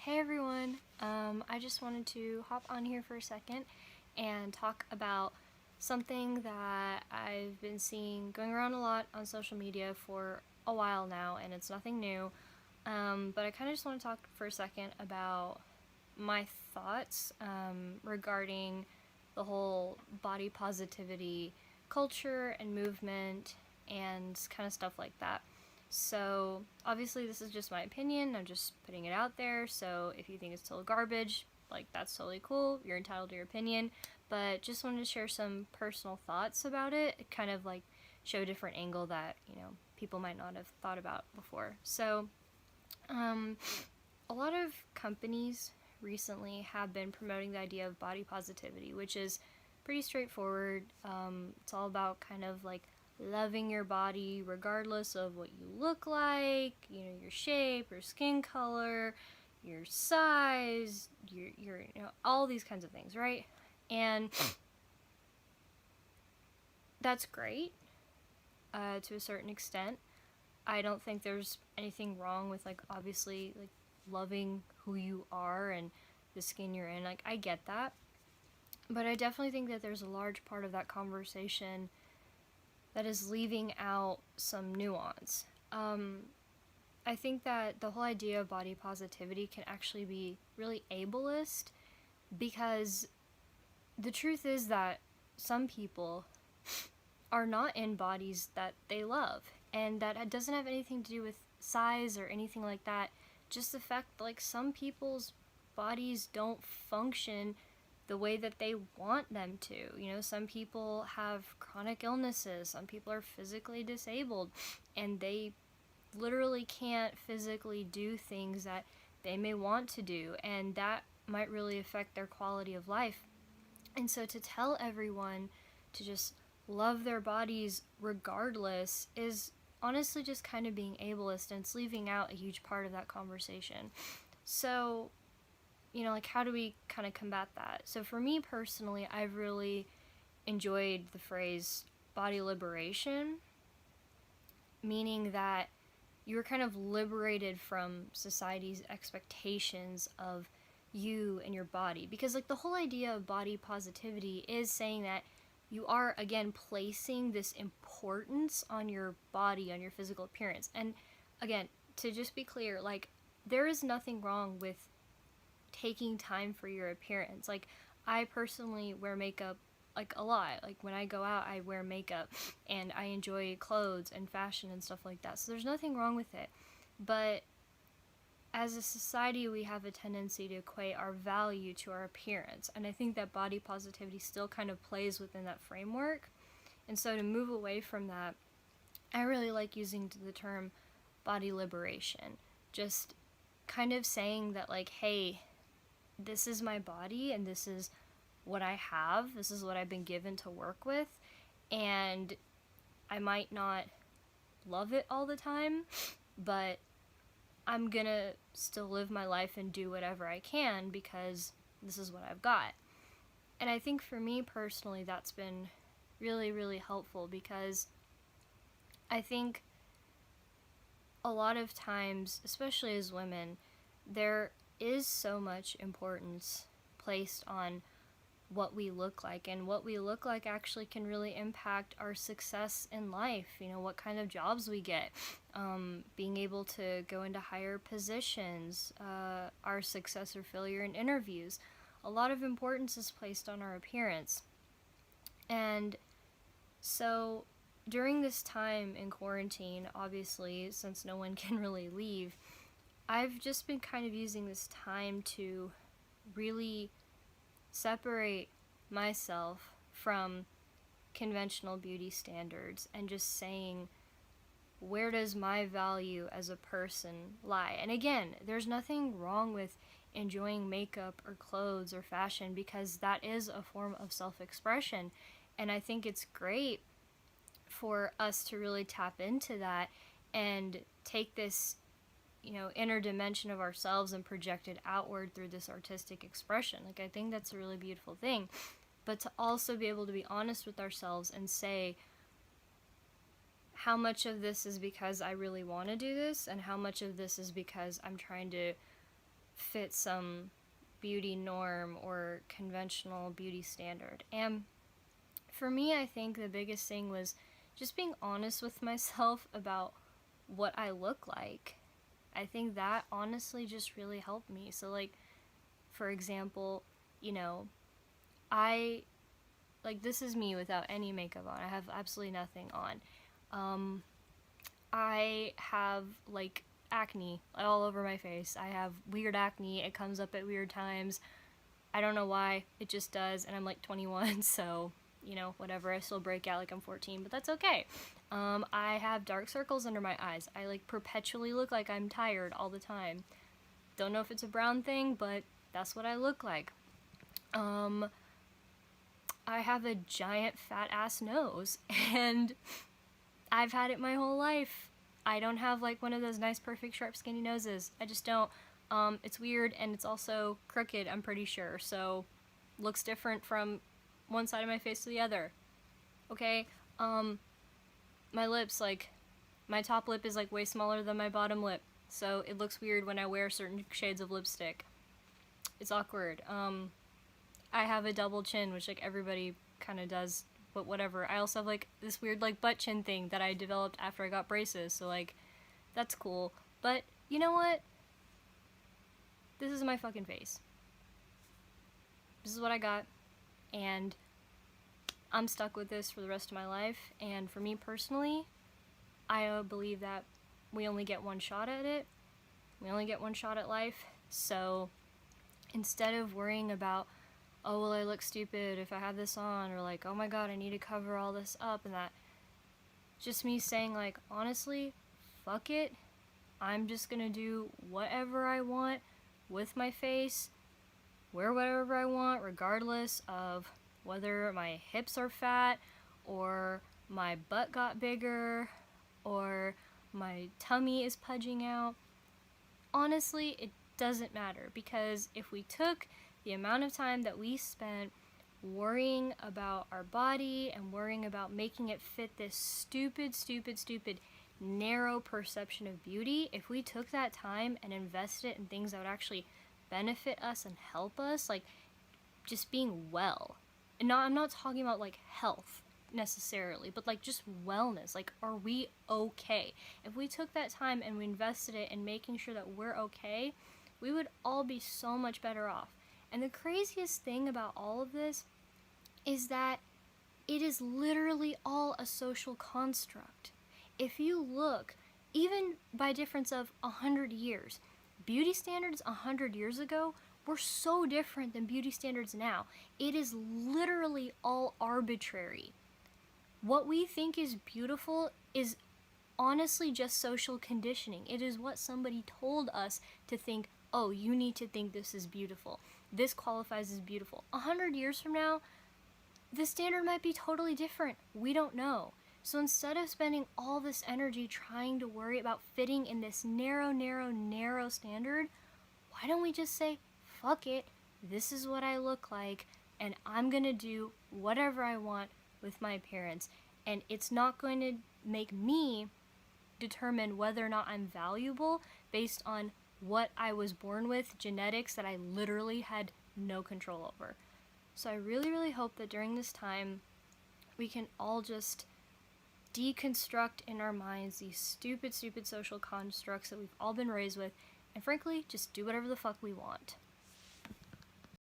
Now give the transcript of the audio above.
Hey everyone, I just wanted to hop on here for a second and talk about something that I've been seeing going around a lot on social media for a while now, and it's nothing new. But I kind of just want to talk for a second about my thoughts regarding the whole body positivity culture and movement and kind of stuff like that. So, obviously, this is just my opinion. I'm just putting it out there. So, if you think it's total garbage, like, that's totally cool. You're entitled to your opinion. But just wanted to share some personal thoughts about it, kind of like show a different angle that, people might not have thought about before. So, a lot of companies recently have been promoting the idea of body positivity, which is pretty straightforward. It's all about kind of like loving your body regardless of what you look like, your shape, your skin color, your size, your all these kinds of things, right? And that's great to a certain extent. I don't think there's anything wrong with, like, obviously, like, loving who you are and the skin you're in. Like, I get that. But I definitely think that there's a large part of that conversation that is leaving out some nuance. I think that the whole idea of body positivity can actually be really ableist, because the truth is that some people are not in bodies that they love, and that doesn't have anything to do with size or anything like that. Just the fact, like, some people's bodies don't function the way that they want them to. Some people have chronic illnesses, some people are physically disabled, and they literally can't physically do things that they may want to do, and that might really affect their quality of life. And so to tell everyone to just love their bodies regardless is honestly just kind of being ableist, and it's leaving out a huge part of that conversation. So, like, how do we kind of combat that? So for me personally, I've really enjoyed the phrase body liberation, meaning that you're kind of liberated from society's expectations of you and your body. Because, like, the whole idea of body positivity is saying that you are, again, placing this importance on your body, on your physical appearance. And again, to just be clear, like, there is nothing wrong with taking time for your appearance. Like, I personally wear makeup, like, a lot. Like, when I go out, I wear makeup, and I enjoy clothes and fashion and stuff like that. So there's nothing wrong with it. But as a society, we have a tendency to equate our value to our appearance, and I think that body positivity still kind of plays within that framework. And so to move away from that, I really like using the term body liberation. Just kind of saying that, like, hey, this is my body, and this is what I have, this is what I've been given to work with, and I might not love it all the time, but I'm gonna still live my life and do whatever I can because this is what I've got. And I think for me personally, that's been really, really helpful, because I think a lot of times, especially as women, there is so much importance placed on what we look like, and what we look like actually can really impact our success in life. What kind of jobs we get, being able to go into higher positions, our success or failure in interviews. A lot of importance is placed on our appearance. And so during this time in quarantine, obviously, since no one can really leave, I've just been kind of using this time to really separate myself from conventional beauty standards, and just saying, where does my value as a person lie? And again, there's nothing wrong with enjoying makeup or clothes or fashion, because that is a form of self-expression, and I think it's great for us to really tap into that and take this inner dimension of ourselves and project it outward through this artistic expression. Like, I think that's a really beautiful thing. But to also be able to be honest with ourselves and say, how much of this is because I really want to do this, and how much of this is because I'm trying to fit some beauty norm or conventional beauty standard. And for me, I think the biggest thing was just being honest with myself about what I look like. I think that honestly just really helped me. So, like, for example, you know, I, like, this is me without any makeup on. I have absolutely nothing on. I have, like, acne all over my face. I have weird acne. It comes up at weird times. I don't know why. It just does. And I'm, like, 21, so, you know, whatever. I still break out like I'm 14, but that's okay. I have dark circles under my eyes. I, like, perpetually look like I'm tired all the time. Don't know if it's a brown thing, but that's what I look like. I have a giant fat ass nose, and I've had it my whole life. I don't have, like, one of those nice, perfect, sharp, skinny noses. I just don't. It's weird, and it's also crooked, I'm pretty sure, so looks different from one side of my face to the other. Okay? My lips, like, my top lip is, like, way smaller than my bottom lip, so it looks weird when I wear certain shades of lipstick. It's awkward. I have a double chin, which, like, everybody kind of does, but whatever. I also have, like, this weird, like, butt chin thing that I developed after I got braces, so, like, that's cool. But, you know what? This is my fucking face. This is what I got, and I'm stuck with this for the rest of my life, and for me personally, I believe that we only get one shot at it. We only get one shot at life, so instead of worrying about, oh, will I look stupid if I have this on, or like, oh my god, I need to cover all this up and that, just me saying, like, honestly, fuck it. I'm just gonna do whatever I want with my face, wear whatever I want, regardless of whether my hips are fat, or my butt got bigger, or my tummy is pudging out. Honestly, it doesn't matter, because if we took the amount of time that we spent worrying about our body and worrying about making it fit this stupid narrow perception of beauty, if we took that time and invested it in things that would actually benefit us and help us, like just being well, and I'm not talking about like health necessarily, but like just wellness, like, are we okay? If we took that time and we invested it in making sure that we're okay, we would all be so much better off. And the craziest thing about all of this is that it is literally all a social construct. If you look, even by difference of 100 years, beauty standards 100 years ago were so different than beauty standards now. It is literally all arbitrary. What we think is beautiful is honestly just social conditioning. It is what somebody told us to think, oh, you need to think this is beautiful. This qualifies as beautiful. 100 years from now, the standard might be totally different. We don't know. So instead of spending all this energy trying to worry about fitting in this narrow standard, why don't we just say, fuck it, this is what I look like, and I'm gonna do whatever I want with my appearance. And it's not going to make me determine whether or not I'm valuable based on what I was born with, genetics that I literally had no control over. So I really hope that during this time, we can all just deconstruct in our minds these stupid social constructs that we've all been raised with, and frankly, just do whatever the fuck we want.